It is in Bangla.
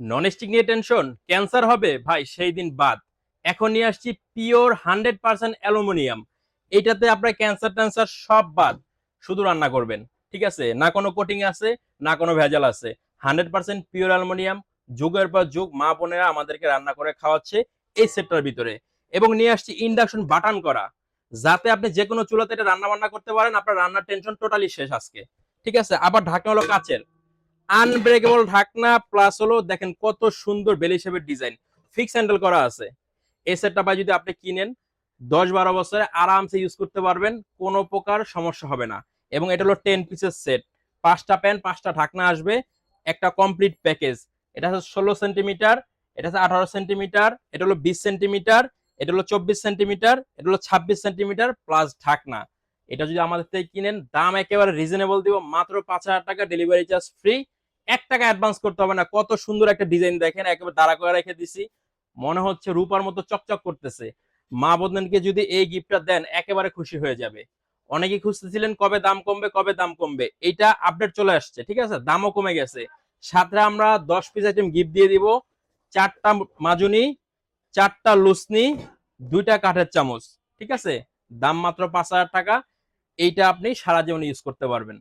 নন স্টিক নিয়ে টেনশন, ক্যান্সার হবে ভাই সেই দিন বাদ। এখন নিয়ে আসছি পিওর 100% অ্যালুমিনিয়াম। এটাতে আপনার ক্যান্সার ট্যান্সার সব বাদ, শুধু রান্না করবেন। ঠিক আছে, না কোনো কোটিং আছে, না কোনো ভেজাল আছে। 100% পিওর অ্যালুমিনিয়াম, যুগের পর যুগ মা বোনেরা আমাদেরকে রান্না করে খাওয়াচ্ছে এই সেটটার ভিতরে। এবং নিয়ে আসছি ইন্ডাকশন বাটন করা, যাতে আপনি যে কোনো চুলাতে এটা রান্না বান্না করতে পারেন, আপনার রান্নার টেনশন টোটালি শেষ আজকে। ঠিক আছে, আবার ঢাকনা হলো কাচের, আনব্রেকেবল ঢাকনা, প্লাস হলো দেখেন কত সুন্দর বেল শেপের ডিজাইন, ফিক্স হ্যান্ডেল করা আছে। এই সেটটা ভাই যদি আপনি কিনেন 10-12 বছরে আরামসে ইউজ করতে পারবেন, কোনো প্রকার সমস্যা হবে না। এবং এটা হলো 10 পিসের সেট, 5টা প্যান 5টা ঢাকনা আসবে, একটা কমপ্লিট প্যাকেজ। এটা হচ্ছে 16 সেন্টিমিটার, এটা হচ্ছে 18 সেন্টিমিটার, এটা হলো 20 সেন্টিমিটার, এটা হলো 24 সেন্টিমিটার, এটা হলো 26 সেন্টিমিটার প্লাস ঢাকনা। এটা যদি আমাদের থেকে কিনেন, দাম একেবারে রিজনেবল দিব, মাত্র 5,000 টাকা, ডেলিভারি চার্জ ফ্রি। 1 টাকা অ্যাডভান্স করতে হবে না। কত সুন্দর একটা ডিজাইন দেখেন, একেবারে দাঁড়া করে রেখে দিছি, মনে হচ্ছে রূপার মতো চকচক করতেছে। মা বোনকে যদি এই গিফটটা দেন একেবারে খুশি হয়ে যাবে। অনেকেই খুঁজতেছিলেন কবে দাম কমবে, কবে দাম কমবে, এইটা আপডেট চলে আসছে। ঠিক আছে, দামও কমে গেছে। সাথে আমরা 10 পিস আইটেম গিফট দিয়ে দিব, 4টা মাজুনি, 4টা লুসনি, 2টা কাঠের চামচ। ঠিক আছে, দাম মাত্র 5,000 টাকা। এইটা আপনি সারা জীবন ইউজ করতে পারবেন।